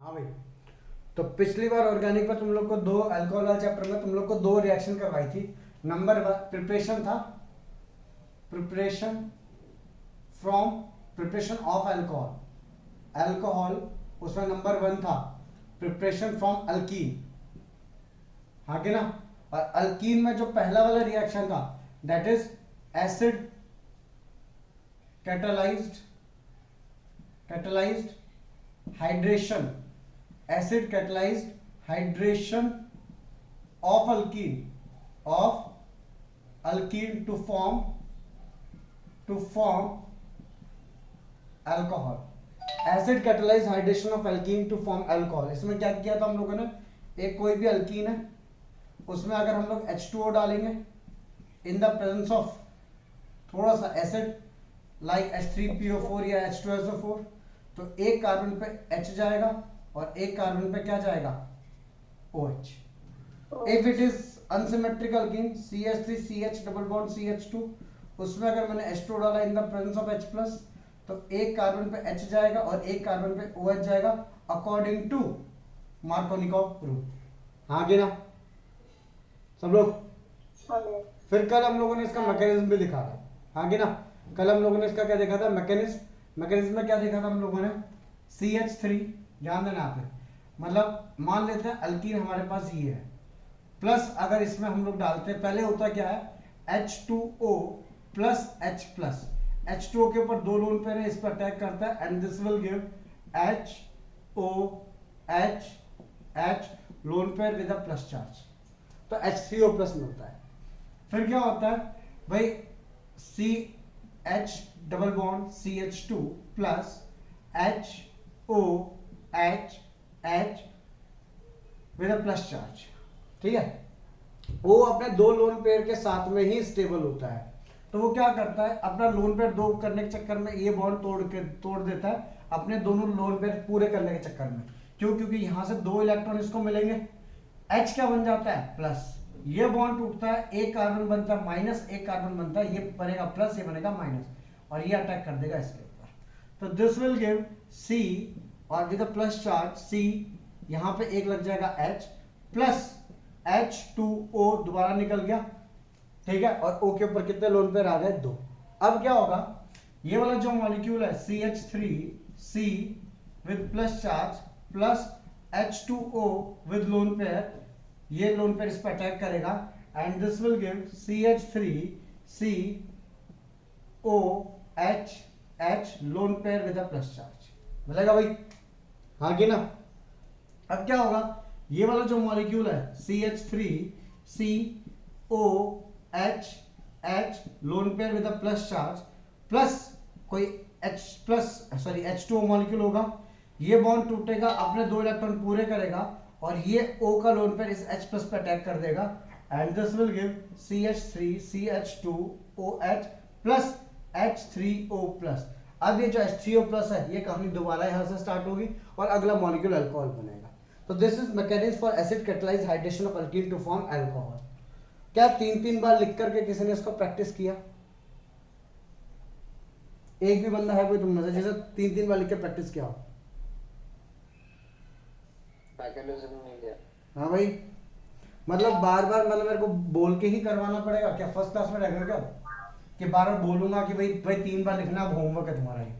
हाँ भाई, तो पिछली बार ऑर्गेनिक पर तुम लोग को दो अल्कोहल वाले चैप्टर में तुम लोग को दो रिएक्शन करवाई थी। नंबर 1 प्रिपरेशन था, preparation from preparation of alcohol, alcohol उसमें नंबर 1 था प्रिपरेशन फ्रॉम अल्कीन, हाँ कि ना। और अल्कीन में जो पहला वाला रिएक्शन था that is acid catalyzed hydration, acid catalyzed hydration of alkene to form alcohol, acid catalyzed hydration of alkene to form alcohol। इसमें क्या किया था हम लोगों ने, एक कोई भी अल्कीन है उसमें अगर हम लोग H2O डालेंगे इन द प्रेजेंस ऑफ थोड़ा सा एसिड लाइक H3PO4 या H2SO4, तो एक कार्बन पे H जाएगा और एक कार्बन पे क्या जाएगा, OH। If it is unsymmetrical alkyne CH3CH double bond CH2, उसमें अगर मैंने H2 डाला इन द प्रेजेंस ऑफ H+, तो एक कार्बन पे H जाएगा और एक कार्बन पे OH जाएगा अकॉर्डिंग टू मार्कोनिकॉव रूल, हाँ कि ना सब लोग। फिर कल हम लोगों ने इसका मैकेनिज्म भी दिखा था, हाँ कि ना। कल हम लोगों ने इसका क्या देखा था, मैकेनिज्म में क्या देखा था हम लोगों ने, CH3, ध्यान देना आप, मतलब मान लेते हैं अल्कीन हमारे पास ये है, प्लस अगर इसमें हम लोग डालते हैं, पहले होता क्या है H2O प्लस H+, H2O के ऊपर दो लोन पेयर है, इस पर अटैक करता है and this will give HOH lone pair with a plus charge, तो H3O प्लस मिलता है। फिर क्या होता है भाई, CH double bond CH2 plus HOH with a plus charge, ठीक है। वो अपने दो लोन पेयर के साथ में ही स्टेबल होता है, तो वो क्या करता है अपना लोन पेयर दो करने के चक्कर में ये बॉन्ड तोड़ देता है अपने दोनों लोन पेयर पूरे करने के चक्कर में। क्यों? क्योंकि यहां से दो इलेक्ट्रॉन इसको मिलेंगे, H क्या बन जाता है प्लस, ये बॉन्ड टूटता है, एक कार्बन बनता है माइनस, एक कार्बन बनता है, ये बनेगा प्लस, ये बनेगा माइनस, और ये अटैक कर देगा इसके ऊपर। तो दिस विल गिव C और with a plus charge C, यहां पे एक लग जाएगा H प्लस H2O दोबारा निकल गया, ठीक है, और O के ऊपर कितने लोन पेयर आ गए, दो। अब क्या होगा, ये वाला जो मॉलिक्यूल है CH3C with plus charge plus H2O with lone pair, ये लोन पेयर इस पर अटैक करेगा and this will give CH3COH lone pair with a plus charge, मिलेगा भाई, हाँ कि ना। अब क्या होगा, ये वाला जो मॉलिक्यूल है CH3COH lone pair with a plus charge plus कोई H2O मॉलिक्यूल होगा, ये बॉन्ड टूटेगा, अपने दो इलेक्ट्रॉन पूरे करेगा और ये O का लोन पेयर इस H+ पे अटैक कर देगा and this will give CH3CH2OH plus H3O+। अब ये जो H3O+ है ये कहानी दोबारा यहां से स्टार्ट होगी और अगला मॉलिक्यूल अल्कोहल बनेगा। तो this is mechanism for acid catalysed hydration of alkene to form alcohol. क्या 3-3 बार लिख करके किसी ने इसको प्रैक्टिस किया? एक भी बंदा है कोई तुम में से जिसे 3-3 बार लिख के प्रैक्टिस किया हो? हाँ भाई, मतलब बार बार मतलब मेरे को बोल के ही करवाना पड़ेगा क्या? फर्स्ट क्लास में रहेगा क्या कि बार बार बोलूंगा कि भाई 3 बार लिखना, अब होमवर्क है तुम्हारा ही।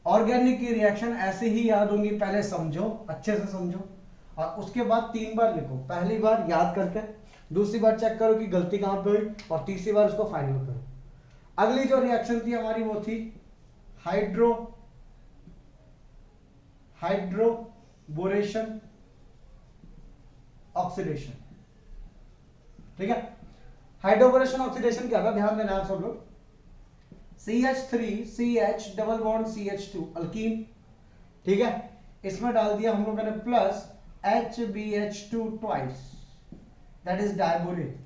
ऑर्गेनिक की रिएक्शन ऐसे ही याद होंगी, पहले समझो, अच्छे से समझो और उसके बाद 3 बार लिखो। पहली बार याद करके, दूसरी बार चेक करो कि गलती कहां पे हुई और तीसरी बार उसको फाइनल करो। अगली जो रिएक्शन थी हमारी वो थी हाइड्रोबोरेशन ऑक्सीडेशन, ठीक है। हाइड्रोबोरेशन ऑक्सीडेशन क्या था, ध्यान देना आप सब लोग। CH3CH double bond CH2 alkyne, ठीक है, इसमें डाल दिया हम लोगों ने plus HBH2 twice, that is diborane.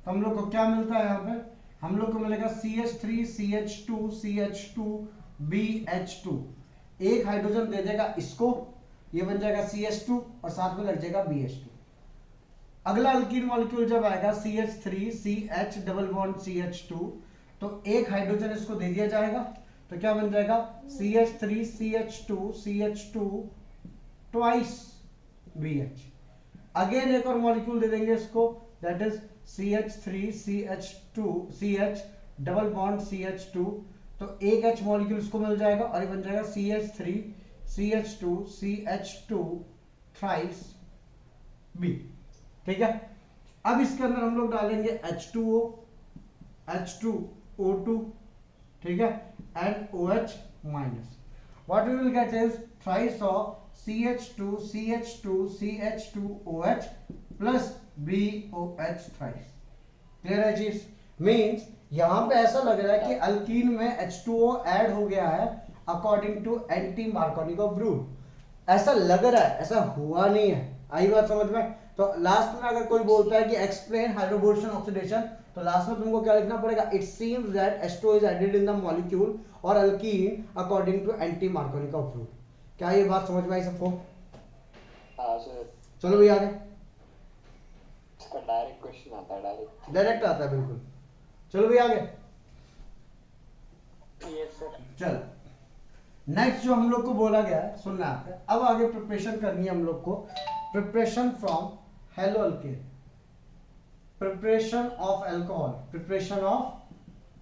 तो हम लोग को क्या मिलता है यहां पे, हम लोग को मिलेगा CH3CH2CH2BH2, एक हाइड्रोजन दे देगा इसको, ये बन जाएगा CH2 और साथ में लग जाएगा BH2। अगला अल्कीन मॉलिक्यूल जब आएगा CH3CH डबल बॉन्ड CH2, तो एक हाइड्रोजन इसको दे दिया जाएगा, तो क्या बन जाएगा CH3CH2CH2 ट्वाइस BH। अगेन एक और मॉलिक्यूल दे देंगे इसको, that is CH3CH2 CH double bond CH2, तो एक H मॉलिक्यूल इसको मिल जाएगा और ये बन जाएगा CH3CH2 CH2 थ्राइस B। ठीक है, अब इसके अंदर हम लोग डालेंगे H2O H2O2, ठीक है, and OH minus. What we will get is thrice of CH2 CH2 CH2OH plus BOH thrice। Clear है चीज? मीन्स यहां पे ऐसा लग रहा है कि अल्कीन में H2O ऐड हो गया है according to anti Markovnikov rule. ऐसा लग रहा है, ऐसा हुआ नहीं है। आई बात समझ में? तो लास्ट में अगर कोई बोलता है कि एक्सप्लेन हाइड्रोबोरेशन ऑक्सीडेशन, तो लास्ट में तुमको क्या लिखना पड़ेगा? It seems that H2O is added in the molecule और alkene according to anti Markovnikov rule. क्या ये बात समझ में आई सबको? हाँ सर। चलो भैया आगे। इसका डायरेक्ट क्वेश्चन आता है, डायरेक्ट आता है बिल्कुल। चलो भैया आगे। Yes sir. चल नेक्स्ट जो हम लोग को बोला गया है सुनना आपका, अब आगे प्रिपरेशन करनी है हम लोग को। Preparation from hello alkane, preparation of alcohol, preparation of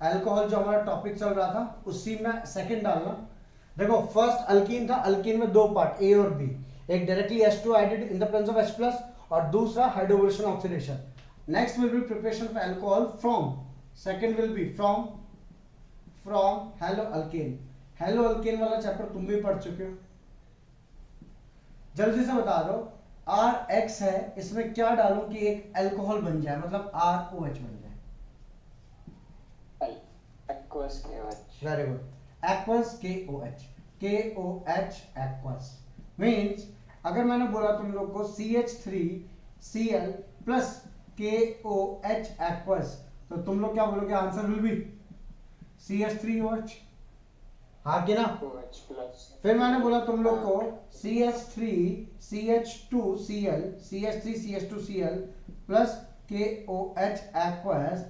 alcohol जो हमारा टॉपिक चल रहा था उसी में सेकंड डालना। देखो फर्स्ट अल्कीन था, अल्कीन में दो पार्ट ए और बी, एक directly H2 added in the presence of H+ और दूसरा hydroboration oxidation. Next will be preparation of alcohol from, second will be from haloalkane. Haloalkane वाला chapter तुम भी पढ़ चुके हो, जल्दी से बता दो। RX है, इसमें क्या डालूं कि एक अल्कोहल बन जाए, मतलब ROH बन जाए? Aqueous KOH। Very good, aqueous KOH aqueous. Means अगर मैंने बोला तुम लोग को CH3Cl प्लस KOH एक्वस, तो तुम लोग क्या बोलोगे? आंसर विल बी CH3OH, हाँ कि ना? OH plus. फिर मैंने बोला तुम लोग को CH3CH2Cl plus KOH aqueous,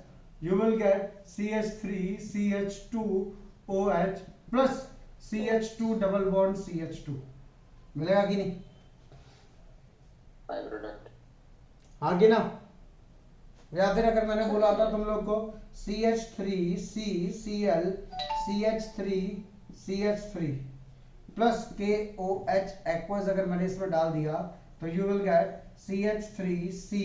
you will get CH3CH2OH plus CH2 double bond CH2, मिलेगा कि नहीं? बाय प्रोडक्ट, हाँ कि ना? या फिर अगर मैंने बोला था तुम लोग को CH3CCl CH3CH3 plus KOH aqueous, अगर मैंने इसमें डाल दिया तो you will gate CH3C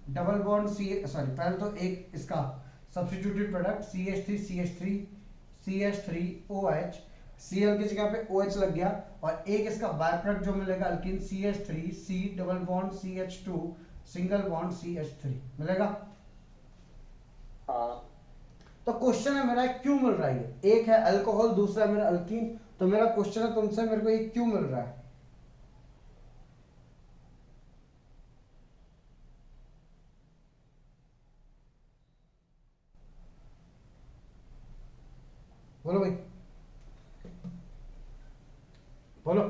double bond पहले तो एक इसका सब्स्टिट्यूटेड प्रोडक्ट CH3CH3 Cl की जगह पे OH लग गया, और एक इसका बाय प्रोडक्ट जो मिलेगा alkyne CH3C double bond CH2 single bond CH3 मिलेगा। हाँ। तो क्वेश्चन है मेरा क्यों मिल रहा है? एक है अल्कोहल, दूसरा मेरा अल्कीन, तो मेरा क्वेश्चन है तुमसे मेरे को ये क्यों मिल रहा है? बोलो भाई, बोलो।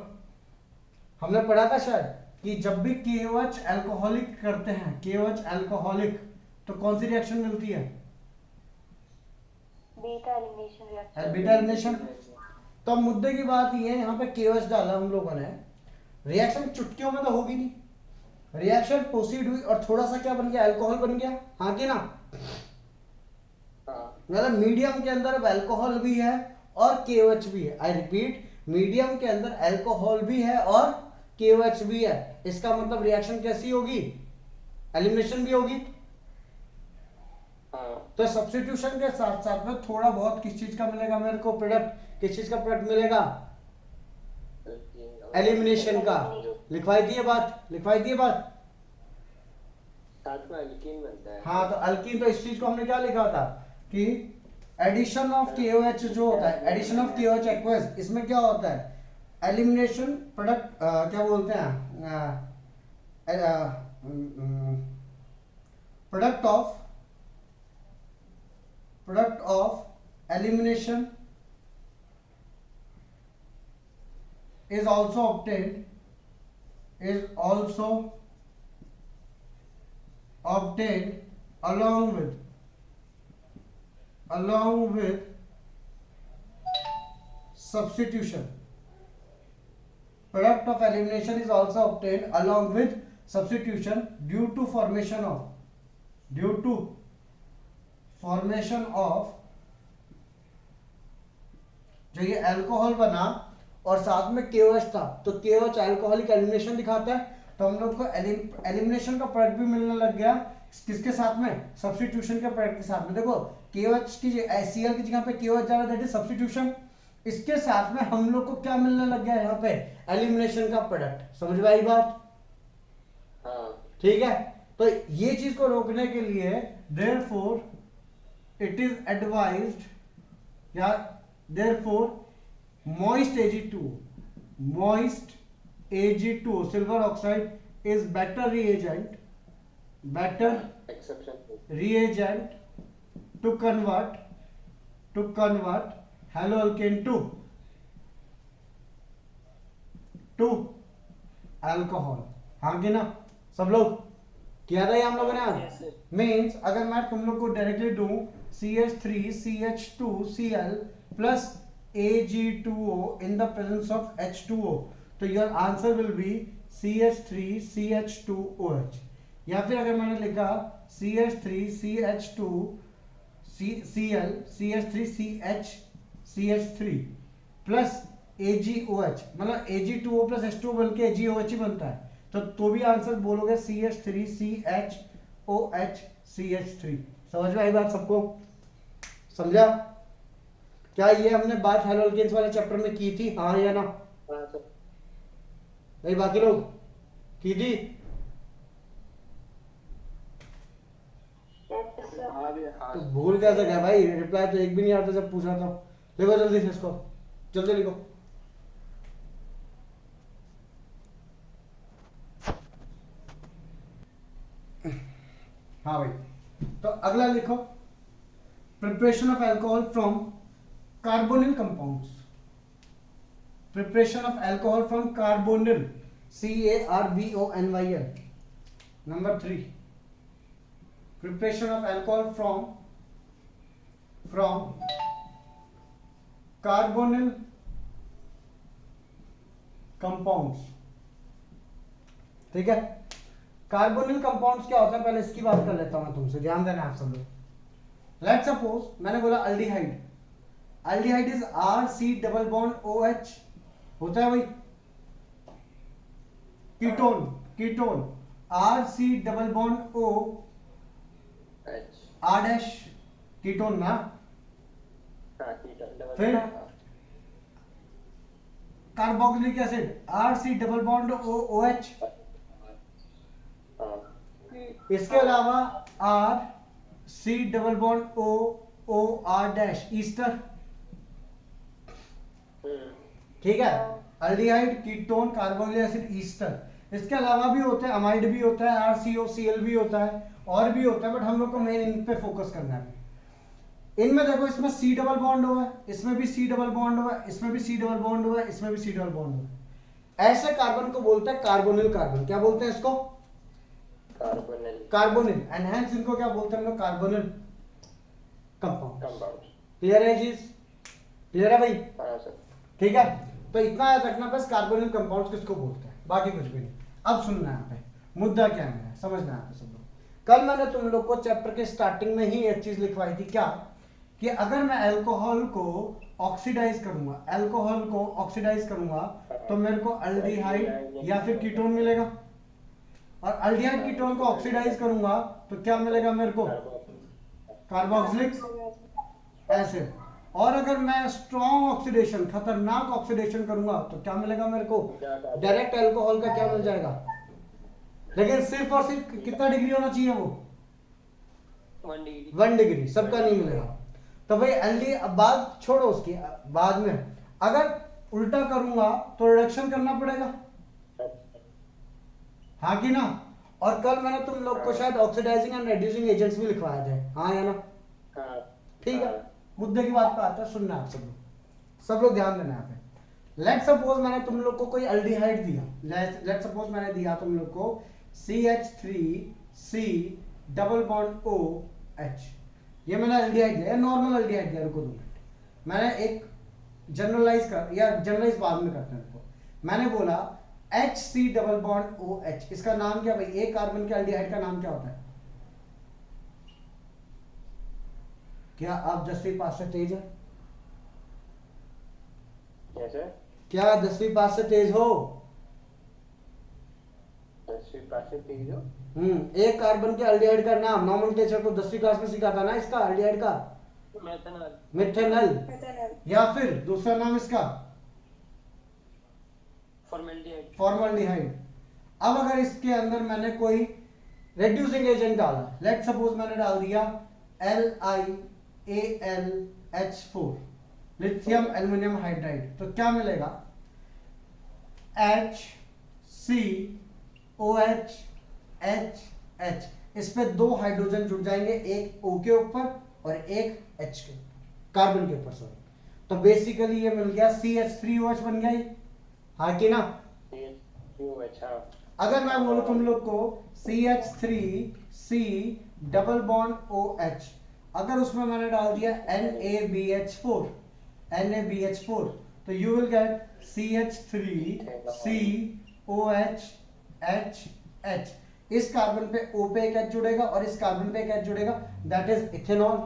हमने पढ़ा था शायद कि जब भी KOH अल्कोहलिक करते हैं, KOH अल्कोहलिक, तो कौन सी रिएक्शन मिलती है? Beta elimination reaction. Beta elimination. तो अब मुद्दे की बात ये है, यहाँ पे KOH डाला हम लोगों ने, रिएक्शन चुटकियों में तो होगी नहीं, रिएक्शन प्रोसीड हुई और थोड़ा सा क्या बन गया? अल्कोहल बन गया, हाँ कि ना? मतलब मीडियम के अंदर अब अल्कोहल भी है और KOH भी है। आई रिपीट, मीडियम के अंदर अल्कोहल भी है और KOH भी है। इसका मतलब रिएक्शन कैसी होगी? एलिमिनेशन भी होगी। तो सब्स्टिट्यूशन के साथ साथ में थोड़ा बहुत किस चीज का मिलेगा मेरे को प्रोडक्ट? किस चीज का प्रोडक्ट मिलेगा? एलिमिनेशन का। लिखवाई दी है बात, लिखवाई दी है बात। साथ में अल्कीन बनता है। हाँ, तो अल्कीन, तो इस चीज को हमने क्या लिखा था कि एडिशन ऑफ KOH जो होता है, एडिशन ऑफ KOH एक्वस, इसमें क्या होता है? एलिमिनेशन प्रोडक्ट, क्या बोलते हैं, product of elimination is also obtained along with substitution. Product product of elimination is also obtained along with substitution due to formation of जो ये अल्कोहल बना और साथ में KOH था, तो KOH अल्कोहलिक एलिमिनेशन दिखाता है, तो हम लोग को एलिमिनेशन का प्रोडक्ट भी मिलने लग गया किसके साथ में, सब्स्टिट्यूशन के प्रोडक्ट के साथ में। देखो KOH की Cl की जगह पे KOH जा रहा है, दैट इज सब्स्टिट्यूशन। इसके साथ में हम लोग को क्या मिलने लग गया यहाँ पे, एलिमिनेशन का प्रोडक्ट। समझ में आई बात? ठीक है, तो ये चीज को रोकने के लिए देयरफॉर इट इज एडवाइज्ड या therefore moist Ag2 silver oxide is better reagent to convert haloalkane to alcohol। हाँ कि ना, सब लोग किया था ये हम लोगों ने आज। मीन्स अगर मैं तुम लोग को डायरेक्टली दूं CH3CH2Cl plus Ag2O in the presence of H2O, तो your answer will be CH3CH2OH। या फिर अगर मैंने लिखा CH3CH2Cl CH3CH3 प्लस AgOH, मतलब Ag2O प्लस H2O बन के AgOH ही बनता है, तो भी आंसर बोलोगे CH3CHOH CH3। समझ में आई बात सबको? समझा? क्या ये हमने बात हैलोअल्केन्स वाले चैप्टर में की थी, हाँ या ना? नहीं, बाकी लोग की थी? तो भूल कैसे गया भाई, रिप्लाई तो एक भी नहीं आता जब पूछा था। लिखो जल्दी से इसको, जल्दी लिखो। हाँ भाई, तो अगला लिखो, preparation of alcohol from carbonyl compounds। preparation of alcohol from carbonyl CARBONYL। number 3, preparation of alcohol from carbonyl compounds। ठीक है, कार्बोनिल कंपाउंड्स क्या होता है पहले इसकी बात कर लेता हूं मैं तुमसे, ध्यान देना आप सब लोग। लेट्स सपोज मैंने बोला aldehyde, aldehyde is RC double bond OH होता है भाई। Ketone RC double bond O R dash, ketone ना। फिर carboxylic acid RC double bond OH। इसके अलावा RC double bond O R dash, Easter. ठीक है, aldehyde, ketone, carboxylic acid, Easter. इसके अलावा भी होते हैं, अमाइड भी होता है, RCOCl भी होता है, और भी होता है, बट हम लोग को मेन इन पे फोकस करना है। इनमें देखो, इसमें C डबल बॉन्ड हुआ है, इसमें भी C डबल बॉन्ड हुआ है, इसमें भी C डबल बॉन्ड हुआ है, इसमें भी C डबल बॉन्ड हुआ है। ऐसे कार्बन को बोलते हैं कार्बोनिल कार्बन। क्या बोलते हैं इसको? कार्बोनिल। एंड हेंस इनको क्या बोलते हैं हम लोग? Carbonyl compound. क्लियर है चीज? क्लियर है भाई? ठीक है, तो इतना याद रखना बस, कार्बोनिल कंपाउंड्स किसको बोलते हैं, बाकी कुछ भी नहीं। अब सुनना है यहाँ पे, मुद्दा क्या है समझना है आप सब लोग। कल मैंने तुम लोग को चैप्टर के स्टार्टिंग में ही एक चीज लिखवाई थी, क्या कि अगर मैं अल्कोहल को ऑक्सीडाइज करूंगा तो मेरे को अल्डिहाइड या फिर कीटोन मिलेगा, और अल्डिहाइड कीटोन को ऑक्सीडाइज करूंगा तो क्या मिलेगा मेरे को? Carboxylic acid. और अगर मैं स्ट्रॉन्ग ऑक्सीडेशन, खतरनाक ऑक्सीडेशन करूंगा तो क्या मिलेगा मेरे को? डायरेक्ट अल्कोहल का क्या मिल जाएगा? लेकिन सिर्फ और सिर्फ कितना डिग्री होना चाहिए वो? 1 डिग्री। सबका नहीं मिलेगा। तो भाई एल्डी, अब बात छोड़ो उसकी, बाद में अगर उल्टा करूंगा तो रिडक्शन करना पड़ेगा, हाँ कि ना? और कल मैंने तुम लोग को शायद ऑक्सीडाइजिंग एंड रिड्यूसिंग एजेंट्स भी लिखवाए थे, हाँ या ना? ठीक है, मुद्दे की बात पे आता है, सुनना आप सब लोग ध्यान देना यहाँ पे। लेट सपोज मैंने तुम लोग को कोई अल्डिहाइड दिया, लेट सपोज मैंने दिया तुम लोग को CH3C डबल बॉन्ड OH। ये मैंने अल्डिहाइड दिया, नॉर्मल अल्डिहाइड दिया। रुको 2 मिनट, मैंने एक जनरलाइज बाद में करते हैं। मैंने बोला HC डबल बॉन्ड OH, इसका नाम क्या भाई, एक कार्बन के एल्डिहाइड का नाम क्या होता है? क्या आप 10वीं पास से तेज है? कैसे? क्या 10वीं पास से तेज हो? 10वीं पास से तेज हो? एक कार्बन के एल्डिहाइड का नाम, नॉमेनक्लेचर तो 10वीं क्लास में सीखा था ना इसका, एल्डिहाइड का मेथनॉल। मिथेनॉल, या फिर दूसरा नाम इसका फॉर्मेल्डिहाइड। फॉर्मल्डिहाइड। अब अगर इसके अंदर मैंने कोई रेड्यूसिंग एजेंट डाला, लेट सपोज मैंने डाल दिया LiAlH4 लिथियम एल्युमिनियम हाइड्राइड, तो क्या मिलेगा? HCOH इस पे दो हाइड्रोजन जुड़ जाएंगे, एक O के ऊपर और एक H के कार्बन के ऊपर, सॉरी। तो बेसिकली ये मिल गया CH3OH बन गया ये, हाँ कि ना? अच्छा। अगर मैं बोलूं तुम लोग को CH3C डबल बॉन्ड OH, अगर उसमें मैंने डाल दिया NaBH4 तो यू विल गेट CH3COHH। इस कार्बन पे O पे एक H जुड़ेगा और इस कार्बन पे एक H जुड़ेगा, दैट इज इथेनॉल।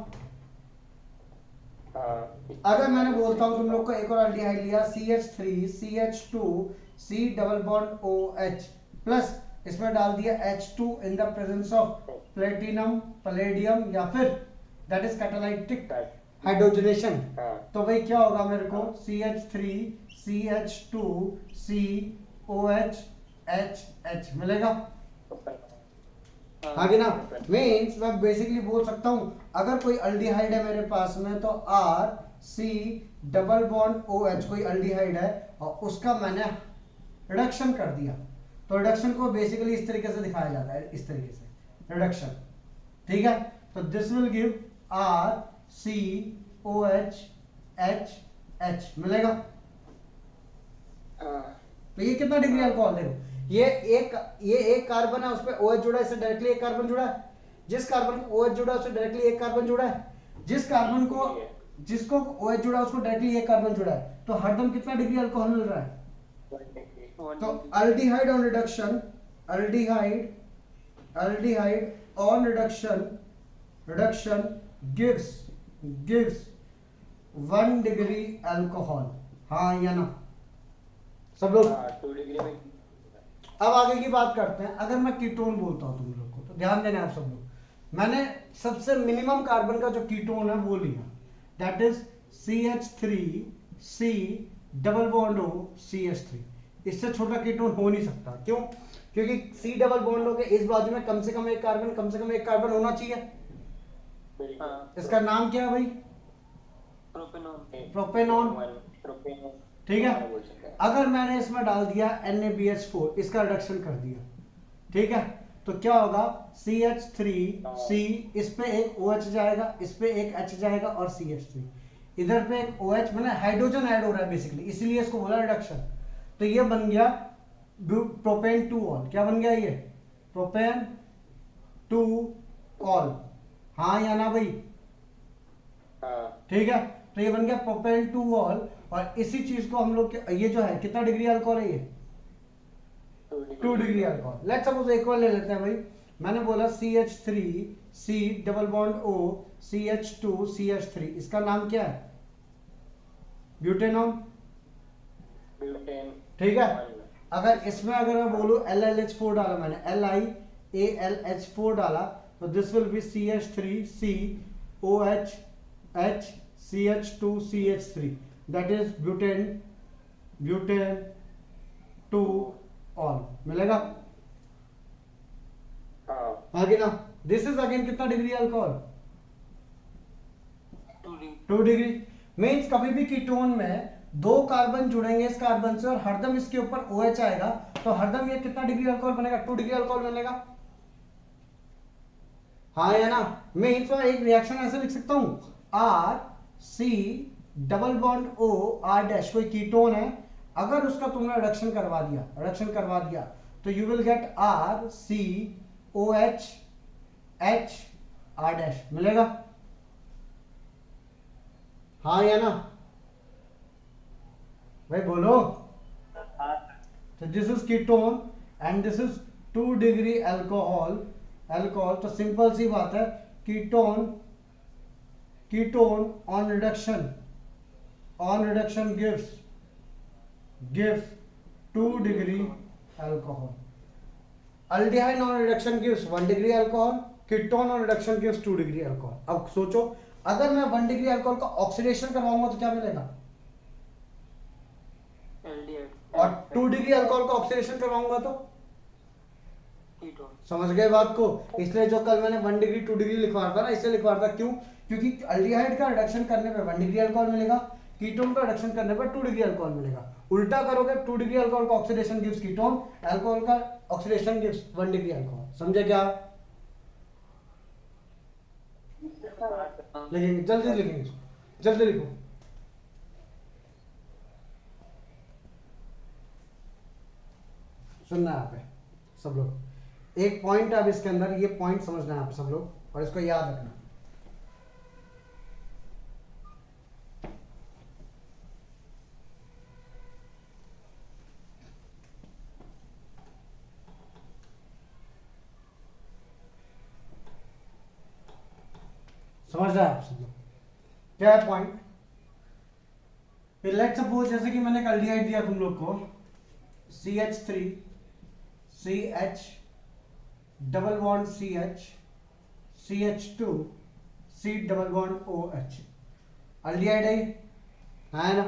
अगर मैंने बोलता हूं तुम लोग को एक और एल्डिहाइड लिया CH3CH2C double bond OH plus इसमें डाल दिया H2 in the presence of platinum palladium या फिर दैट इज कैटालाइटिक हाइड्रोजनेशन, तो भाई क्या होगा मेरे को? CH3CH2COHH मिलेगा, हाँ कि ना? मीन्स मैं बेसिकली बोल सकता हूं अगर कोई अल्डिहाइड है मेरे पास में तो RC डबल बॉन्ड OH कोई अल्डिहाइड है और उसका मैंने रिडक्शन कर दिया, तो रिडक्शन को बेसिकली इस तरीके से दिखाया जाता है, इस तरीके से रिडक्शन, ठीक है? तो दिस विल गिव RCOHH मिलेगा। तो ये कितना डिग्री अल्कोहल, देखो ये एक कार्बन है, उस पे OH जुड़ा है, इससे डायरेक्टली एक कार्बन जुड़ा है, जिस कार्बन को OH जुड़ा है उससे डायरेक्टली एक कार्बन जुड़ा है, जिस कार्बन को जिसको OH जुड़ा है उसको डायरेक्टली एक कार्बन जुड़ा है, तो हरदम कितना डिग्री अल्कोहल मिल रहा है? तो aldehyde on reduction, aldehyde on reduction gives 1 degree alcohol, हाँ या ना सब लोग? 2 डिग्री में। अब आगे की बात करते हैं। अगर मैं कीटोन बोलता हूं तुम लोग को, तो ध्यान देना आप सब लोग, मैंने सबसे मिनिमम कार्बन का जो कीटोन है वो लिया, that is CH3C double bond O CH3। इससे छोटा कीटोन हो नहीं सकता, क्यों? क्योंकि C डबल बॉन्ड O के इस बाजू में कम से कम एक कार्बन होना चाहिए। इसका नाम क्या है भाई? प्रोपेनॉन, ठीक है? अगर मैंने इसमें डाल दिया NaBH4, इसका रिडक्शन कर दिया, ठीक है? तो क्या होगा? CH3C, इस पे एक OH जाएगा, इस पे एक H जाएगा और CH3, इधर पे एक OH, मैंने हाइड्रोजन ऐड हो रहा है बेसिकली, इसीलिए इसको बोला रिडक्शन। तो ये बन गया प्रोपेन 2 ऑल। क्या बन गया ये? प्रोपेन 2 ऑल, हाँ या ना भाई? ठीक है, तो ये बन गया प्रोपेन 2 ऑल। और इसी चीज को हम लोग ये जो है कितना डिग्री अल्कोहल है ये? 2 डिग्री अल्कोहल। लेट्स सपोज एक और ले लेते हैं भाई, मैंने बोला CH3C double bond O CH2 CH3, इसका नाम क्या है? ब्यूटेनॉन, ठीक है? अगर इसमें अगर मैं बोलूं LiLH4 डाला, मैंने LiAlH4 डाला, तो this will be CH3COHH CH2 CH3, that is butane 2 all मिलेगा, आगे ना? दिस इज अगेन कितना डिग्री अल्कोहल? 2 डिग्री। मीन्स कभी भी कीटोन में दो कार्बन जुड़ेंगे इस कार्बन से और हरदम इसके ऊपर OH आएगा, तो हरदम ये कितना डिग्री अल्कोहल बनेगा? 2 डिग्री अल्कोहल बनेगा, हाँ या ना? मीन्स मैं एक रिएक्शन ऐसे लिख सकता हूं, RC double bond O R dash, कोई कीटोन है, अगर उसका तुमने रिडक्शन करवा दिया तो you will gate RCOH H R dash मिलेगा, हाँ या ना? भाई बोलो, तो this is ketone and this is 2 degree alcohol. Alcohol तो सिंपल सी बात है, ketone ketone on reduction gives 2 degree alcohol. Aldehyde on reduction gives 1 degree alcohol, ketone on reduction gives 2 degree alcohol. अब सोचो अगर मैं 1 डिग्री अल्कोहल का oxidation करवाऊंगा तो क्या मिलेगा, और 2 डिग्री अल्कोहल का ऑक्सीडेशन करवाऊंगा तो कीटोन। समझ गए बात को। इसलिए जो कल मैंने 1 डिग्री 2 डिग्री लिखवा था ना, इससे लिखवा था क्यों, क्योंकि अल्डिहाइड का रिडक्शन करने पे 1 डिग्री अल्कोहल मिलेगा, कीटोन का रिडक्शन करने पे 2 डिग्री अल्कोहल मिलेगा। उल्टा करोगे 2 डिग्री अल्कोहल का ऑक्सीडेशन गिव्स कीटोन, अल्कोहल का ऑक्सीडेशन गिव्स 1 डिग्री अल्कोहल। समझे क्या? लिखेंगे जल्दी, लिखेंगे जल्दी लिखो। सुनना है यहाँ पे सब लोग, एक पॉइंट है अब इसके अंदर, ये पॉइंट समझना है आप सब लोग और इसको याद रखना। समझ रहे हैं आप सब लोग? क्या है पॉइंट? लेट सपोज जैसे कि मैंने अल्डिहाइड दिया तुम लोग को CH3 CH double bond CH CH2 C double bond OH। Aldehyde है ना,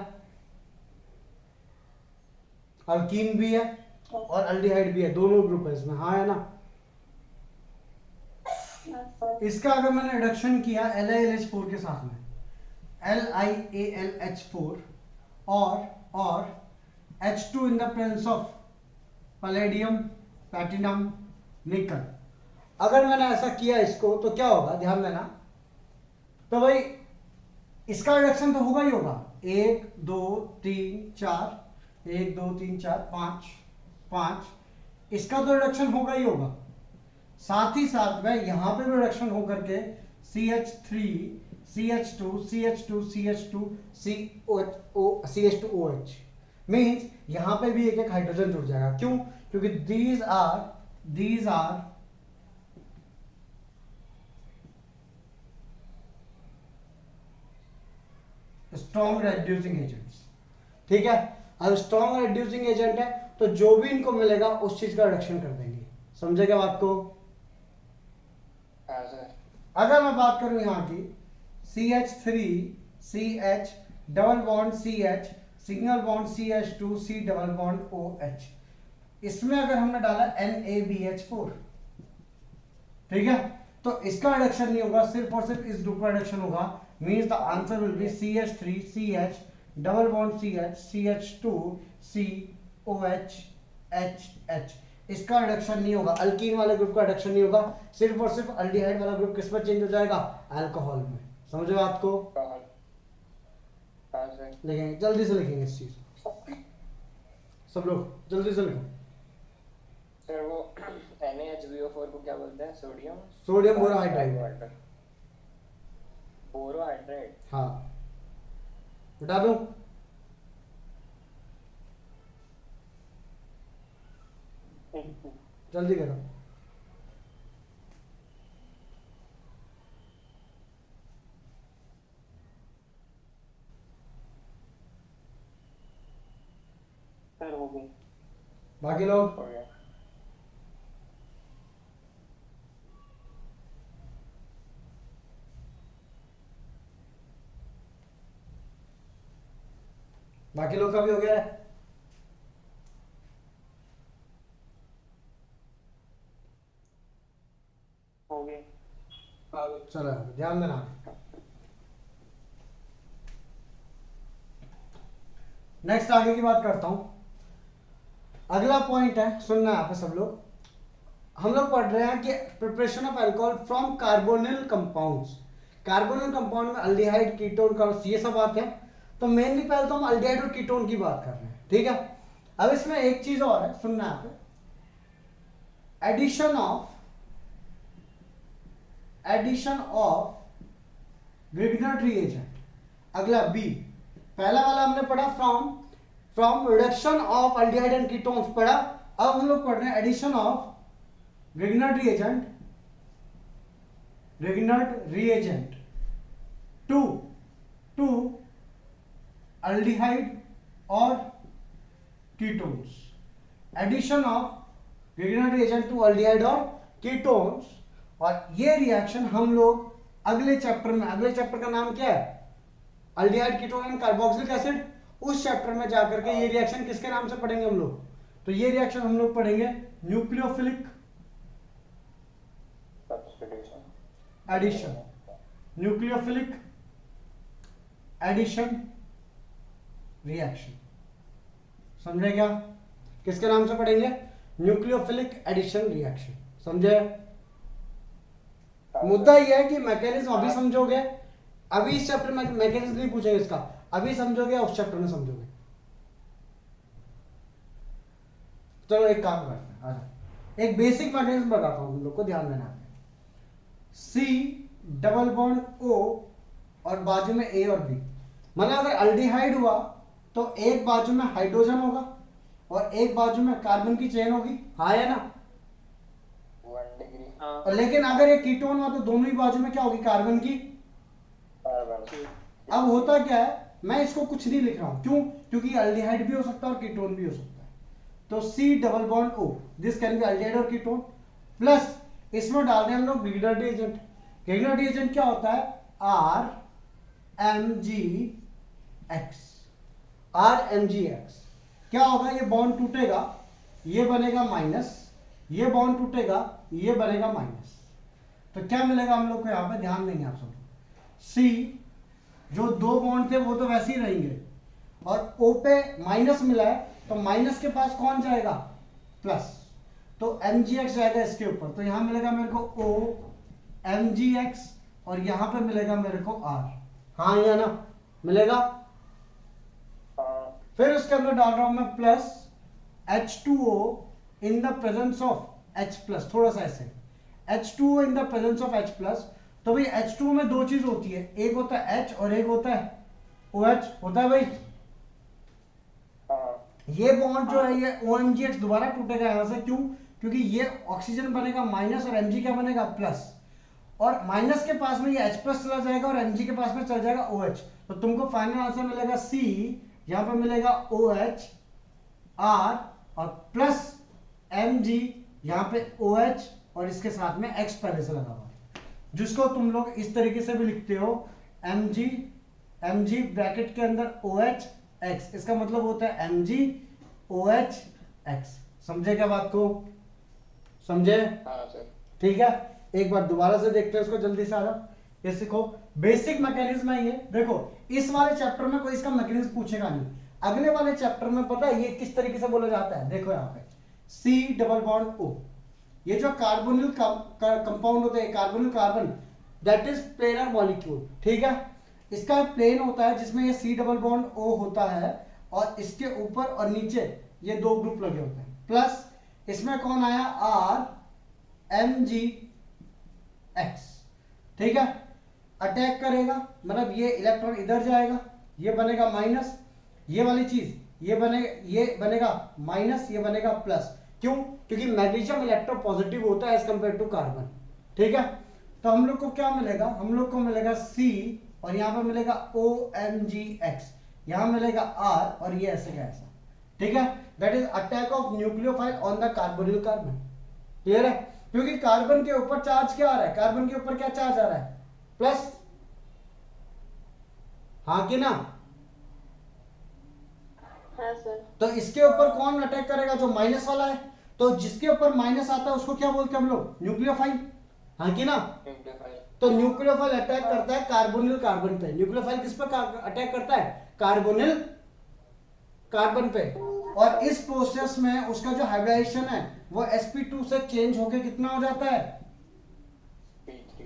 अल्कीन भी है और अल्डिहाइड भी है, दोनों ग्रुप है इसमें, हाँ है ना। इसका अगर मैंने रिडक्शन किया LiLH4 के साथ में, LiAlH4 और H2 in the presence of palladium platinum निकल, अगर मैंने ऐसा किया इसको तो क्या होगा, ध्यान देना। तो भाई इसका रिडक्शन तो होगा ही होगा, 1 2 3 4 1 2 3 4 5 5, इसका तो रिडक्शन होगा ही होगा। साथ ही साथ में यहां पे भी रिडक्शन होकर के CH3 CH2 CH2 CH2 CH2OH means यहां पे भी एक एक हाइड्रोजन जुड़ जाएगा। क्यों? क्योंकि these are strong reducing agents. ठीक है, अब स्ट्रॉन्ग रेड्यूसिंग एजेंट है तो जो भी इनको मिलेगा उस चीज का रिडक्शन कर देंगे। समझे क्या बात को? अगर मैं बात करूं यहां की CH3 CH double bond CH single bond CH2 C double bond OH, इसमें अगर हमने डाला NaBH4, ठीक है, तो इसका रिडक्शन नहीं होगा, सिर्फ और सिर्फ इस ग्रुप का रिडक्शन होगा। Means the answer will be CH3 CH double bond CH CH2 C OH HH। इसका रिडक्शन नहीं होगा, अल्कीन वाले ग्रुप का रिडक्शन नहीं होगा, सिर्फ और सिर्फ अल्डिहाइड वाला ग्रुप किस में चेंज हो जाएगा, अल्कोहल में। समझे बात को? लिखेंगे जल्दी से, लिखेंगे इस चीज सब लोग जल्दी से लिखो। सर वो NaHBO4 को क्या बोलते हैं? Sodium borohydride. बोरोहाइड्राइड, हाँ बता दूं, जल्दी करो। सर हो गई। बाकी लोग हो गया। बाकी लोग का भी हो गया है? हो गए। चलो ध्यान देना। नेक्स्ट आगे की बात करता हूं। अगला पॉइंट है, सुनना है आप सब लोग। हम लोग पढ़ रहे हैं कि preparation of alcohol from carbonyl compounds. Carbonyl compound में अल्डिहाइड कीटोन का ये सब बात है। तो मेनली पहले तो हम अल्डिहाइड और कीटोन की बात कर रहे हैं, ठीक है। अब इसमें एक चीज और है, सुनना है आप। Addition of Grignard reagent. अगला बी, पहला वाला हमने पढ़ा from from reduction of aldehyde and ketones पढ़ा। अब हम लोग पढ़ रहे हैं addition of Grignard reagent to aldehyde और ketones. Addition of Grignard reagent to aldehyde और कीटोन्स। और ये रिएक्शन हम लोग अगले चैप्टर का नाम क्या है? Aldehyde, ketone and carboxylic acid. उस चैप्टर में जाकर के ये रिएक्शन किसके नाम से पढ़ेंगे हम लोग? तो ये रिएक्शन हम लोग पढ़ेंगे nucleophilic addition, nucleophilic addition reaction. समझे क्या? किसके नाम से पढ़ेंगे? Nucleophilic addition reaction. समझे? मुद्दा यह है कि मैकेनिज्म अभी समझोगे, अभी इस चैप्टर में मैकेनिज्म नहीं पूछेंगे इसका, अभी समझोगे उस चैप्टर में समझोगे। चलो एक काम करते हैं, आजा एक बेसिक मैकेनिज्म बताता हूं हम लोग को, ध्यान देना है। C डबल बॉन्ड O और बाजू में A और B। मतलब अगर अल्डिहाइड हुआ तो एक बाजू में हाइड्रोजन होगा और एक बाजू में कार्बन की चेन होगी, हाँ या ना? 1 डिग्री। और लेकिन अगर ये कीटोन हुआ तो दोनों ही बाजू में क्या होगी? कार्बन की। अब होता क्या है, मैं इसको कुछ नहीं लिख रहा हूं, क्यों? क्योंकि अल्डिहाइड भी हो सकता है और कीटोन भी हो सकता है। तो C double bond O, this can be aldehyde और कीटोन, प्लस इसमें डाल दें हम लोग रिग्नर्ड रिएजेंट। रिग्नर्ड रिएजेंट क्या होता है? RMgX। क्या होगा? ये बॉन्ड टूटेगा, ये बनेगा माइनस, ये बॉन्ड टूटेगा, ये बनेगा माइनस। तो क्या मिलेगा हम लोग को? यहां पे ध्यान देंगे आप सब। C जो दो बॉन्ड थे वो तो वैसे ही रहेंगे, और O पे माइनस मिला है तो माइनस के पास कौन जाएगा? प्लस। तो Mgx जाएगा इसके ऊपर, तो यहां मिलेगा मेरे को O Mgx और यहां पे मिलेगा मेरे को R। हाँ या ना? मिलेगा। फिर उसके अंदर डाल रहा हूं मैं plus H2O in the presence of H plus, थोड़ा सा ऐसे H2O in the presence of H plus. तो भाई H2O में दो चीज होती है, एक होता है H और एक होता है OH, होता है भाई। ये बॉन्ड जो है ये OMgX दोबारा टूटेगा यहां से, क्यों? क्योंकि ये ऑक्सीजन बनेगा माइनस और Mg क्या बनेगा? प्लस। और माइनस के पास में ये H प्लस चला जाएगा और Mg के पास में चल जाएगा OH। तो तुमको फाइनल आंसर मिलेगा C, यहां पर मिलेगा OH R और प्लस Mg, यहां पे OH और इसके साथ में X पहले से लगा हुआ है, जिसको तुम लोग इस तरीके से भी लिखते हो Mg ब्रैकेट के अंदर OH X। इसका मतलब होता है Mg OH X। समझे क्या बात को? समझे? हाँ सर। ठीक है, एक बार दोबारा से देखते हैं इसको जल्दी से। आजा ये सीखो, बेसिक मैकेनिज्म है ये। देखो इस वाले चैप्टर में कोई इसका मैकेनिज्म पूछेगा नहीं, अगले वाले चैप्टर में पता है ये किस तरीके से बोला जाता है। देखो यहाँ पे C डबल बॉन्ड O, ये जो कार्बोनिल कंपाउंड होते हैं, carbonyl carbon, that is planar molecule. ठीक है, इसका प्लेन होता है जिसमें ये C डबल बॉन्ड O होता है और इसके ऊपर और नीचे ये दो ग्रुप लगे होते हैं, प्लस इसमें कौन आया? RMgX। ठीक है, अटैक करेगा, मतलब ये इलेक्ट्रॉन इधर जाएगा, ये बनेगा माइनस, ये वाली चीज ये बनेगा माइनस, ये बनेगा प्लस। क्यों? क्योंकि मैग्नीशियम इलेक्ट्रो पॉजिटिव होता है एज कंपेयर टू कार्बन। ठीक है, तो हम लोग को क्या मिलेगा? हम लोग को मिलेगा C और यहां पर मिलेगा OMgX, यहां मिलेगा R और ये ऐसे का ऐसा। ठीक है, that is attack of nucleophile on the carbonyl carbon. Clear है? क्योंकि कार्बन के ऊपर चार्ज क्या आ रहा है? कार्बन के ऊपर क्या चार्ज आ रहा है? प्लस। हाँ कि ना? हाँ सर। तो इसके ऊपर कौन अटैक करेगा? जो माइनस वाला है। तो जिसके ऊपर माइनस आता है उसको क्या बोलते हैं हम लोग? न्यूक्लियोफाइल। हाँ कि ना? तो न्यूक्लियोफाइल अटैक करता है कार्बोनिल कार्बन पे। न्यूक्लियोफाइल किस पर अटैक करता है? कार्बोनिल कार्बन पे। और इस प्रोसेस में उसका जो हाइब्रिडाइजेशन है वो sp2 से चेंज होके कितना हो जाता है?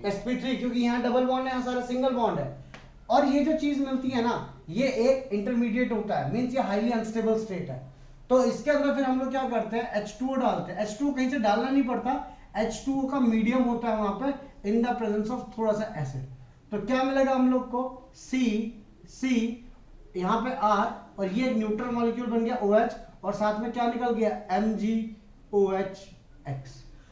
sp3, क्योंकि यहाँ डबल बॉन्ड है, यहाँ सारा सिंगल बॉन्ड है। और ये जो चीज मिलती है ना, ये एक इंटरमीडिएट होता है, मींस ये हाईली अनस्टेबल स्टेट है। तो इसके अंदर फिर हम लोग क्या करते हैं? H2O डालते हैं। H2O कहीं से डालना नहीं पड़ता, H2O का मीडियम होता है वहां पे इन द प्रेजेंस ऑफ थोड़ा सा एसिड। तो क्या मिलेगा हम लोग को? C यहाँ पे R और ये एक न्यूट्रल मॉलिक्यूल बन गया OH, और साथ में क्या निकल गया MgOH।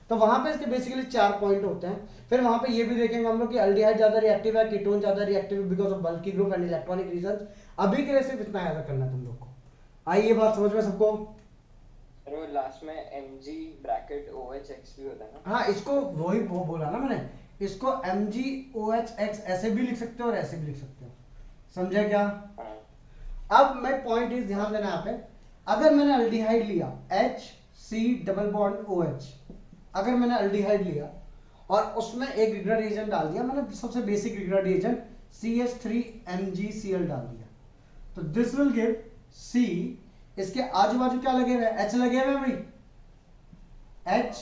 तो वहां पे इसके बेसिकली 4 पॉइंट होते हैं। फिर वहां पे ये भी देखेंगे हम लोग कि एल्डिहाइड ज्यादा रिएक्टिव है, कीटोन ज्यादा reactive because of bulky group and electronic reasons. अभी के लिए सिर्फ इतना याद करना है तुम लोग को। आई ये बात समझ में सबको? वो लास्ट में Mg ब्रैकेट OHX भी होता है ना? हाँ, इसको वही वो बोला ना मैंने, इसको MgOHX ऐसे भी लिख सकते हो और ऐसे भी लिख सकते हो। समझे क्या? हाँ। अब मैं पॉइंट इज ध्यान देना यहाँ पे, अगर मैंने अल्डिहाइड लिया HC डबल बॉन्ड OH, अगर मैंने अल्डिहाइड लिया और उसमें एक रिग्रेड एजेंट डाल दिया, मैंने सबसे बेसिक रिग्रेड एजेंट CH3MgCl डाल दिया, तो दिस विल गिव C। इसके आजू बाजू क्या लगे हुए? H लगे हुए भाई, H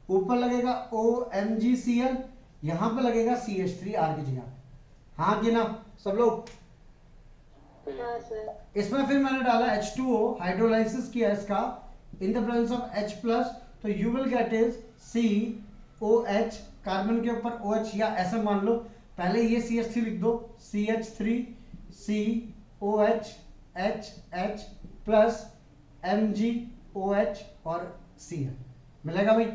ऊपर लगेगा OMgCl, यहां पे लगेगा CH3R की जगह। हाँ कि ना सब लोग? हाँ सर। इसमें फिर मैंने डाला H2O, हाइड्रोलाइसिस किया इसका in the presence of H plus, तो you will get is COH, carbon के ऊपर OH, या ऐसा मान लो पहले ये CH3 लिख दो, CH3 COH H plus MgOH और Cl मिलेगा भाई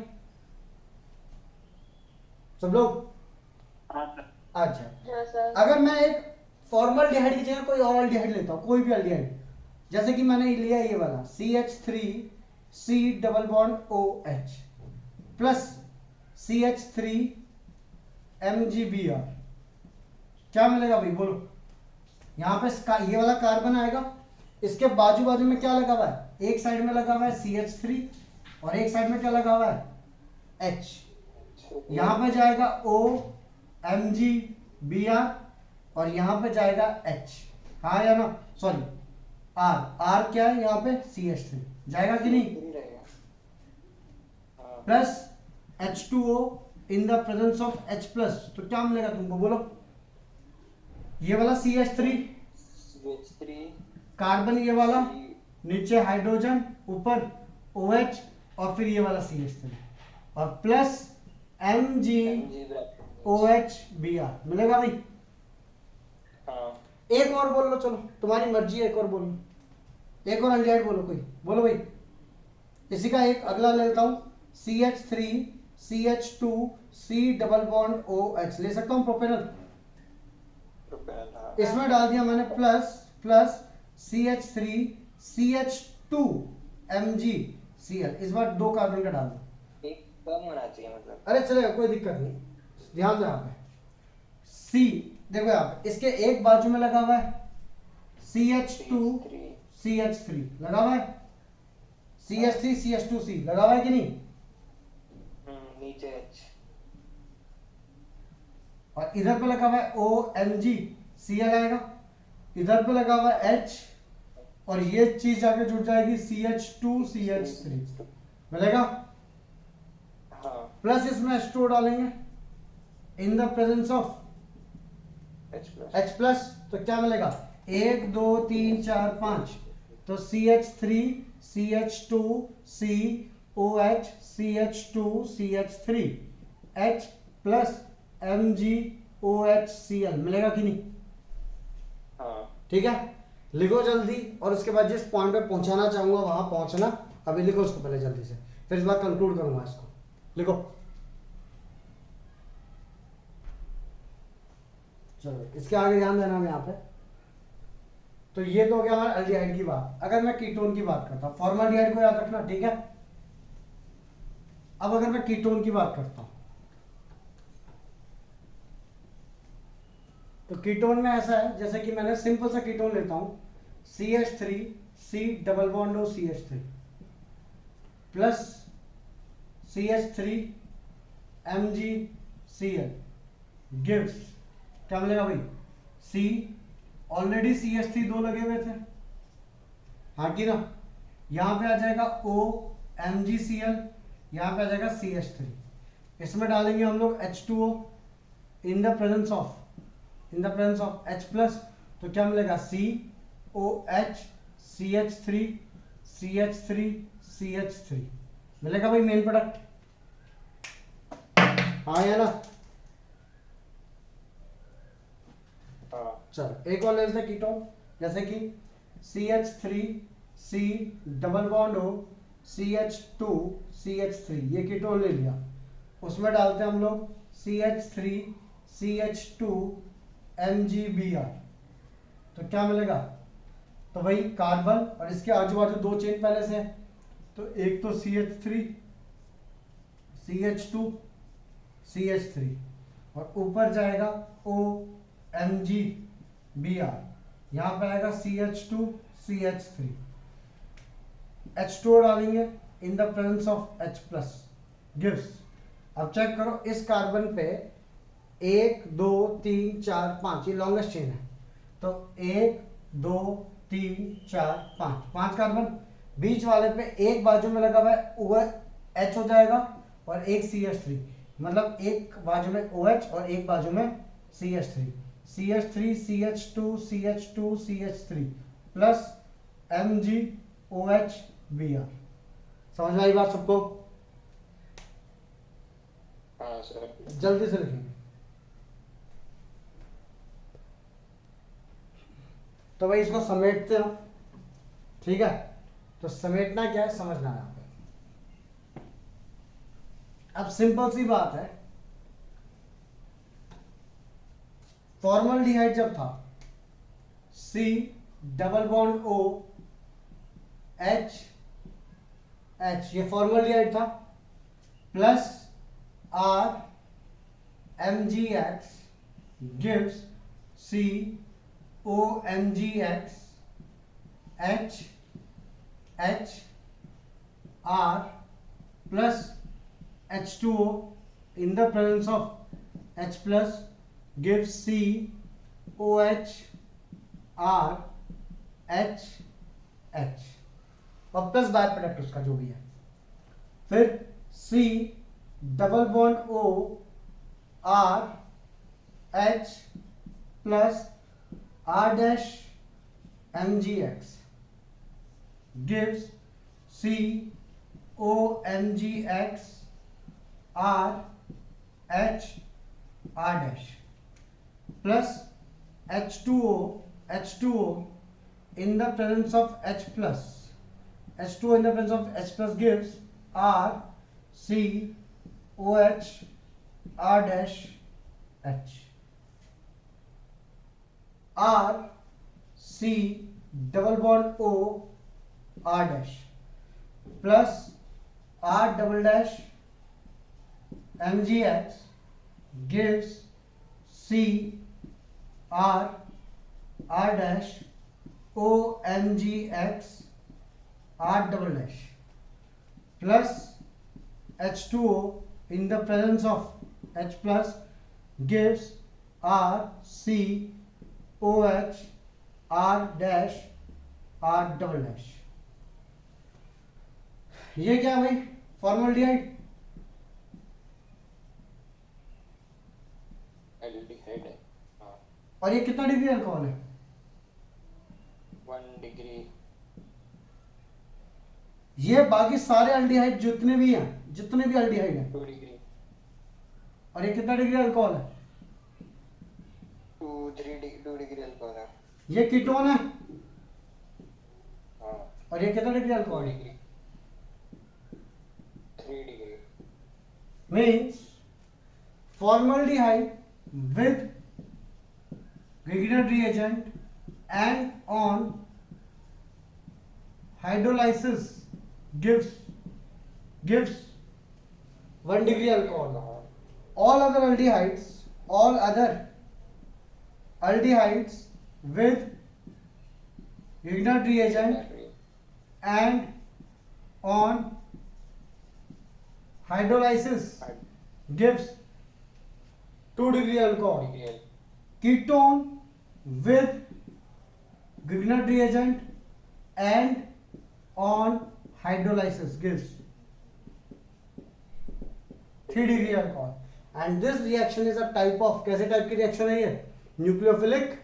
सब लोग? अच्छा, हाँ सर। अगर मैं एक फॉर्मल्डिहाइड की जगह कोई और अल्डिहाइड लेता हूं, कोई भी अल्डिहाइड, जैसे कि मैंने लिया ये वाला CH3C double bond OH plus CH3MgBr, क्या मिलेगा भाई बोलो? यहां पे ये वाला कार्बन आएगा, इसके बाजू बाजू में क्या लगा हुआ है? एक साइड में लगा हुआ है CH3 और एक साइड में क्या लगा हुआ है? H। यहां पे जाएगा OMgBr और यहां पे जाएगा H, हाँ या ना? सॉरी R क्या है यहाँ पे? CH3 जाएगा कि नहीं? Plus H2O in the presence of H plus, तो क्या मिलेगा तुमको बोलो? ये वाला CH3 कार्बन, ये वाला नीचे हाइड्रोजन, ऊपर OH और फिर ये वाला CH3 और प्लस MgOHBr मिलेगा भाई? हाँ। एक और बोल लो, चलो तुम्हारी मर्जी है, एक और बोलो, एक और अल्डिहाइड बोलो, कोई बोलो भाई। इसी का एक अगला ले लेता हूं, CH3CH2C डबल बॉन्ड OH ले सकता हूं, प्रोपेनल। इसमें डाल दिया मैंने प्लस CH3CH2MgCl, इस बार 2 कार्बन का डाल दो, एक कम होना चाहिए मतलब। अरे चलेगा कोई दिक्कत नहीं, ध्यान दो यहाँ पे C, देखो यहाँ पे इसके एक बाजू में लगा हुआ है CH2CH3 लगा हुआ है, CH3CH2C लगा हुआ है कि नहीं? नीचे H और इधर पे लगा हुआ है OMgCl आएगा, इधर पे लगा हुआ है H और ये चीज जाके जुड़ जाएगी CH2CH3 मिलेगा? हाँ। प्लस इसमें H2O डालेंगे इन the presence of H plus, तो क्या मिलेगा? 1 2 3 4 5, तो CH3CH2COH CH2CH3 H plus MgOHCl मिलेगा कि नहीं? हाँ। ठीक है, लिखो जल्दी, और उसके बाद जिस पॉइंट पे पहुंचाना चाहूंगा वहां पहुंचना। अभी लिखो उसको पहले जल्दी से, फिर इस बार कंक्लूड करूंगा इसको। लिखो, चलो इसके आगे ध्यान देना यहाँ पे। तो ये तो हो गया हमारा अल्डिहाइड की बात। अगर मैं कीटोन की बात करता हूं, फॉर्मल्डिहाइड को याद रखना, ठीक है? अब अगर मैं कीटोन की बात करता हूं, तो कीटोन में ऐसा है, जैसे कि मैंने सिंपल सा कीटोन लेता हूं CH3C double bond O CH3 plus CH3MgCl gives, क्या मिलेगा भाई? C, ऑलरेडी CH3 2 लगे हुए थे, हाँ कि ना? यहां पे आ जाएगा OMgCl, यहां पे आ जाएगा CH3, इसमें डालेंगे हम लोग H2O in the presence of H plus, तो क्या मिलेगा? COH CH3 CH3 CH3 मिलेगा भाई मेन प्रोडक्ट, हाँ या ना? हाँ। चलो एक और ले लेते हैं कीटोन, जैसे कि CH3 C double bond O CH2 CH3, ये कीटोन ले लिया, उसमें डालते हैं हम लोग CH3 CH2 MgBr, तो क्या मिलेगा? तो भाई कार्बन और इसके आजू बाजू दो चेन पहले से है, तो एक तो CH3 CH2 CH3 और ऊपर जाएगा OMgBr, यहाँ पे आएगा CH2 CH3, H2O डालेंगे इन the presence of H plus gives. अब चेक करो इस कार्बन पे 1 2 3 4 5, ये लॉन्गेस्ट चेन है, तो 1 2 3 4 5 कार्बन, बीच वाले पे एक बाजू में लगा हुआ है वो H हो जाएगा और एक CH3, मतलब एक बाजू में OH और एक बाजू में CH3, CH3 CH2 CH2 CH3 plus MgOH Br। समझ में आई बात सबको? हाँ सर। जल्दी से लिखेंगे। तो भाई इसको समेटते हैं, ठीक है? तो समेटना क्या है समझना है यहाँ पे। अब सिंपल सी बात है, फॉर्मल्डिहाइड जब था C double bond O H H, ये फॉर्मल्डिहाइड था, plus R MgX gives C OMgX H H R plus H2O in the presence of H plus gives C OH R H H और plus by product उसका जो भी है, फिर C double bond O R H plus R dash MgX gives C OMgX R H R dash plus H2O in the presence of H plus, H2O in the presence of H plus gives R C OH R dash H, R C double bond O R dash plus R double dash MgX gives C R R dash OMgX R double dash plus H2O in the presence of H plus gives R C OH R dash R double dash। ये क्या है भाई? Formaldehyde, aldehyde है। हाँ। और ये कितना degree alcohol है? 1 डिग्री। ये बाकी सारे अल्डिहाइड जितने भी हैं, जितने भी अल्डिहाइड हैं, 2 डिग्री। और ये कितना डिग्री अल्कोहल है? 2 डिग्री अल्कोहल है। ये कीटोन है, हाँ। और ये कितना डिग्री 2 अल्कोहल है? Degree. 3 degree. Means formaldehyde with Grignard reagent and on hydrolysis gives 1 degree alcohol. All other aldehydes with Grignard reagent and on hydrolysis gives 2 degree alcohol. Ketone with Grignard reagent and on hydrolysis gives 3 degree alcohol. And this reaction is a type of, कैसे type की reaction है ये? Nucleophilic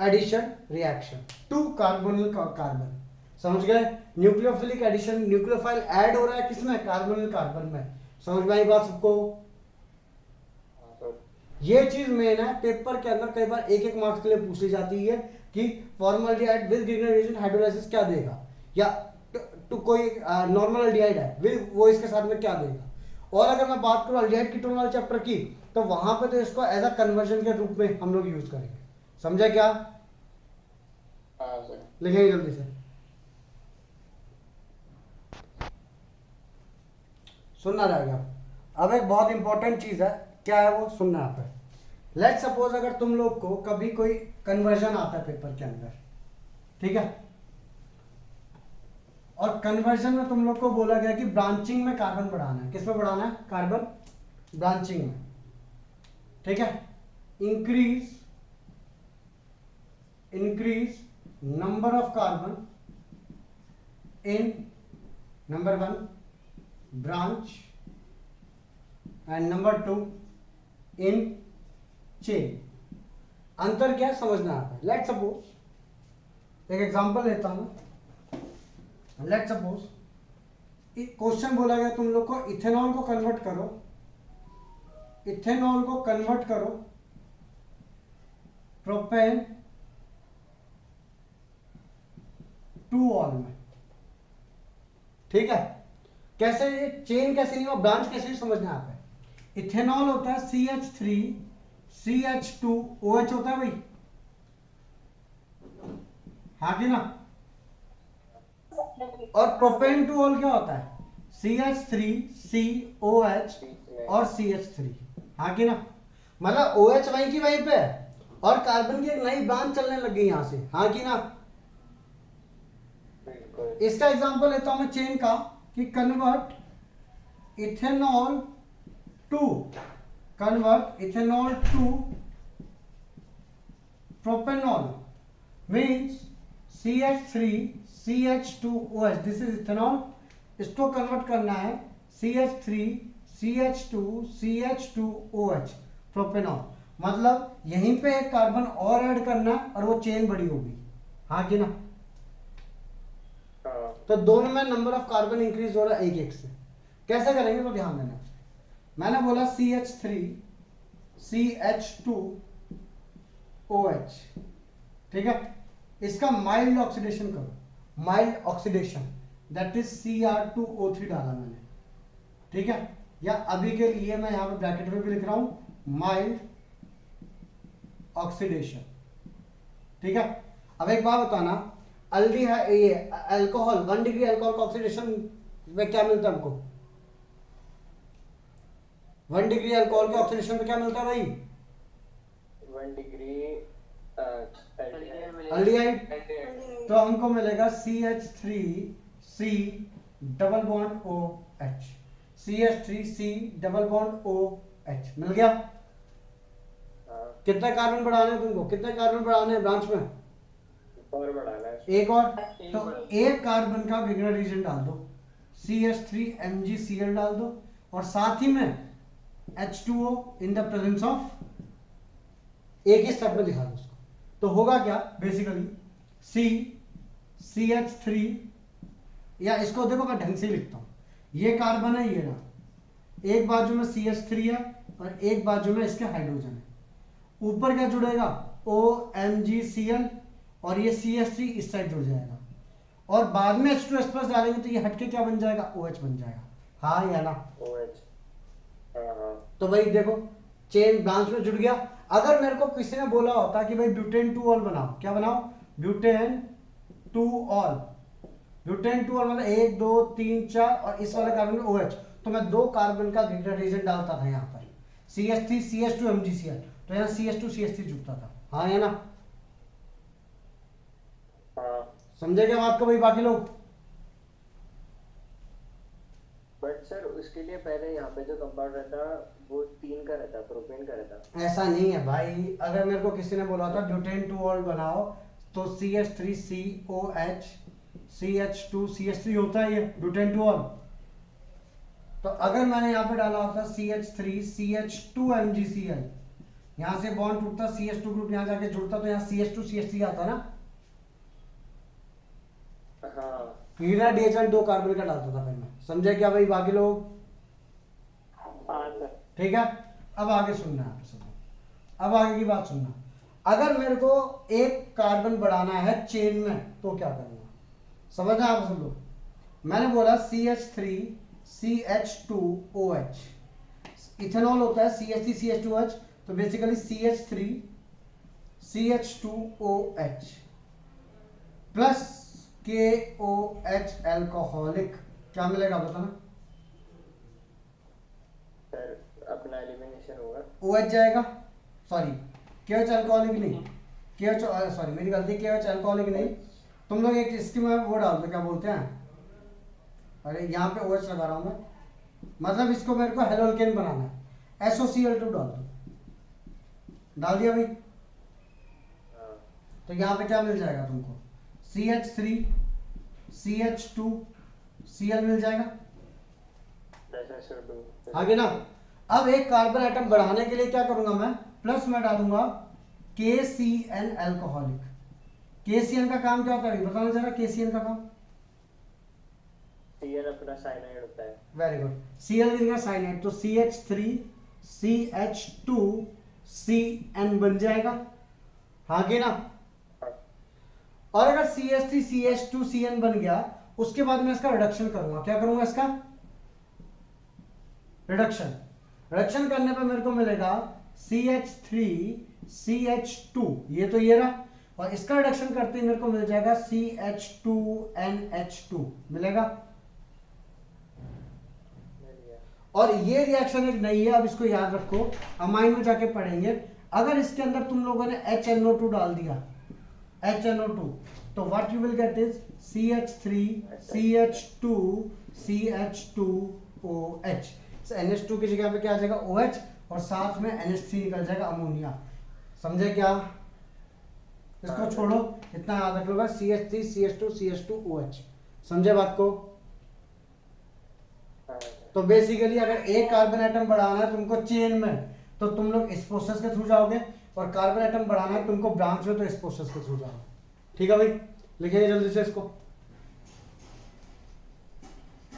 addition reaction to carbonyl carbon. समझ गए? Nucleophilic addition, nucleophile add हो रहा है किसमें? कार्बोनिल कार्बन में। समझ में आई बात सबको? ये चीज मेन है, पेपर के अंदर कई बार 1-1 मार्क्स के लिए पूछ ली जाती है कि फॉर्मल्डिहाइड विद ग्लिसरीन हाइड्रोलाइसिस क्या देगा, या टू कोई नॉर्मल अल्डिहाइड है वो इसके साथ में क्या देगा। और अगर मैं बात करूं अल्डिहाइड कीटोन वाले चैप्टर की, तो वहां पे तो इसको एज अ कन्वर्जन के रूप में हम लोग यूज करेंगे। समझा क्या? हाँ सर। लिखेंगे जल्दी से, सुनना रहेगा। अब एक बहुत इंपॉर्टेंट चीज है, क्या है वो, सुनना है आप। लेट सपोज अगर तुम लोग को कभी कोई कन्वर्जन आता है पेपर के अंदर, ठीक है, और कन्वर्जन में तुम लोग को बोला गया कि ब्रांचिंग में कार्बन बढ़ाना है। किस में बढ़ाना है? कार्बन ब्रांचिंग में, ठीक है। Increase number of carbon in number 1 branch and number 2 in chain. अंतर क्या समझना आता है। लेट सपोज एक एग्जांपल लेता हूं। लेट सपोज क्वेश्चन बोला गया तुम लोग को इथेनॉल को कन्वर्ट करो, इथेनॉल को कन्वर्ट करो प्रोपेन टू ऑल में, ठीक है। कैसे ये चेन कैसे नहीं हुआ, ब्रांच कैसे नहीं, समझना आता है। इथेनॉल होता है CH3 CH2 OH होता है भाई, हाँ कि ना। और प्रोपेन टू ऑल क्या होता है? CH3 COH और CH3, हाँ कि ना। मतलब OH वहीं की वहीं पे है और कार्बन की एक नई ब्रांच चलने लग गई यहां से, हाँ कि ना। इसका एग्जांपल लेता हूं मैं चेन का, कि convert ethanol to propanol means CH3 CH2OH, this is ethanol. इसको कन्वर्ट करना है CH3 CH2 CH2OH प्रोपेनॉल। मतलब यहीं पे एक कार्बन और ऐड करना है और वो चेन बड़ी होगी, हाँ कि ना। तो दोनों में नंबर ऑफ कार्बन इंक्रीज हो रहा है एक एक से। कैसे करेंगे तो ध्यान देना। मैंने बोला CH3 CH2OH, ठीक है। इसका माइल्ड ऑक्सीडेशन करो, mild oxidation that is Cr2O3 डाला मैंने, ठीक है। या अभी के लिए मैं यहां पे ब्रैकेट में भी लिख रहा हूं माइल्ड ऑक्सीडेशन, ठीक है। अब एक बात बताना, ये अल्कोहल 1 डिग्री अल्कोहल का ऑक्सीडेशन में क्या मिलता है हमको? 1 डिग्री अल्कोहल के ऑक्सीडेशन में क्या मिलता है भाई? 1 डिग्री अल्डिहाइड। तो हमको मिलेगा CH3C double bond OH, CH3C double bond OH मिल गया। कितने कार्बन बढ़ाने हैं तुमको? कितने कार्बन बढ़ाने हैं ब्रांच में? और बढ़ाना है एक और। तो एक कार्बन का विग्नर रीजन डाल दो, CH3 MgCl डाल दो, और साथ ही में H2O in the presence of, एक ही स्टेप में दिखा दो उसको। तो होगा क्या बेसिकली CH3, या इसको देखो मैं ढंग से लिखता हूं, ये कार्बन है ये ना, एक बाजू में CH3 है और एक बाजू में इसके हाइड्रोजन है। ऊपर क्या जुड़ेगा? OMgCl, और ये CH3 इस साइड जुड़ जाएगा, और बाद में H2S प्लस डालेंगे तो ये हटके क्या बन जाएगा? OH बन जाएगा, हाँ या ना। OH, तो भाई देखो चेन ब्रांच में जुड़ गया। अगर मेरे को किसी ने बोला होता कि भाई ब्यूटेन टू ऑल बनाओ, क्या बनाओ? Butane two all. Butane two all मतलब 1 2 3 4 और इस वाले कार्बन में OH, तो मैं 2 कार्बन का रीजन डालता था यहाँ पर, CH3 CH2 MgCl, तो यहाँ CH2 CH3 जुड़ता था, हाँ या ना। समझे क्या बात को भाई बाकी लोग? बट सर उसके लिए पहले यहाँ पे जो कंपाउंड रहता वो 3 का रहता, प्रोपेन का रहता। ऐसा नहीं है भाई। अगर मेरे को किसी ने बोला था ब्यूटेन टू ऑल बनाओ, तो CH3COH CH2 CH3 होता है ये ब्यूटेन टू ऑल। तो अगर मैंने यहाँ पे डाला होता CH3 CH2 MgCl, यहाँ से बॉन्ड टूटता, CH2 ग्रुप यहाँ जाके जुड़ता, तो यहाँ CH2 CH3 आता ना। हाँ। हीरा डिएजन 2 कार्बन का डालता था फिर मैं। समझे क्या भाई बाकी लोग? हाँ सर। ठीक है। अब आगे सुनना है आप सब, अब आगे की बात सुनना। अगर मेरे को एक कार्बन बढ़ाना है चेन में तो क्या करूंगा, समझना आप सब लोग। मैंने बोला CH3CH2OH, इथेनॉल होता है CH3CH2OH, तो basically CH3CH2OH plus KOH alcoholic, क्या मिलेगा बताना। सर अपना एलिमिनेशन होगा, OH जाएगा, सॉरी KOH एल्कोहलिक नहीं, KOH सॉरी मेरी गलती, KOH एल्कोहलिक नहीं, तुम लोग एक इसकी में वो डाल दो, क्या बोलते हैं, अरे यहाँ पे OH लगा रहा हूँ मैं, मतलब इसको मेरे को हेलोल्केन बनाना है, SOCl2 डाल दो, डाल दिया भाई। हाँ तो यहाँ पे क्या मिल जाएगा तुमको, CH3CH2Cl मिल जाएगा, SO2। आगे ना। अब एक कार्बन आइटम बढ़ाने के लिए क्या करूंगा मैं, प्लस में डालूंगा KCN एल्कोहलिक। KCN का काम क्या होता है बताना जरा, KCN का काम। Cl अपना साइनाइड होता है। वेरी गुड, Cl का साइनाइड, तो CH3CH2CN बन जाएगा, हाँ कि ना। और अगर CH3CH2CN बन गया, उसके बाद मैं इसका रिडक्शन करूंगा, क्या करूंगा इसका रिडक्शन। रिडक्शन करने पे मेरे को मिलेगा CH3CH2, ये तो ये रहा, और इसका रिडक्शन करते ही मेरे को मिल जाएगा CH2NH2 मिलेगा। और ये रिएक्शन एक नई है, अब इसको याद रखो, अमाइन में जाके पढ़ेंगे। अगर इसके अंदर तुम लोगों ने HNO2 डाल दिया, HNO2, तो what you will get is CH3CH2CH2OH। NH2 की जगह पे क्या आ जाएगा OH, और साथ में NH3 निकल जाएगा अमोनिया, समझे क्या। इसको छोड़ो, इतना याद रख लो, CH3CH2CH2OH, समझे बात को। तो बेसिकली अगर एक कार्बन आइटम बढ़ाना है तुमको चेन में, तो तुम लोग इस प्रोसेस के थ्रू जाओगे, और कार्बन आइटम बढ़ाना है तुमको ब्रांच में, तो इस प्रोसेस के थ्रू जाओगे। ठीक है भाई, लिखिए जल्दी से इसको।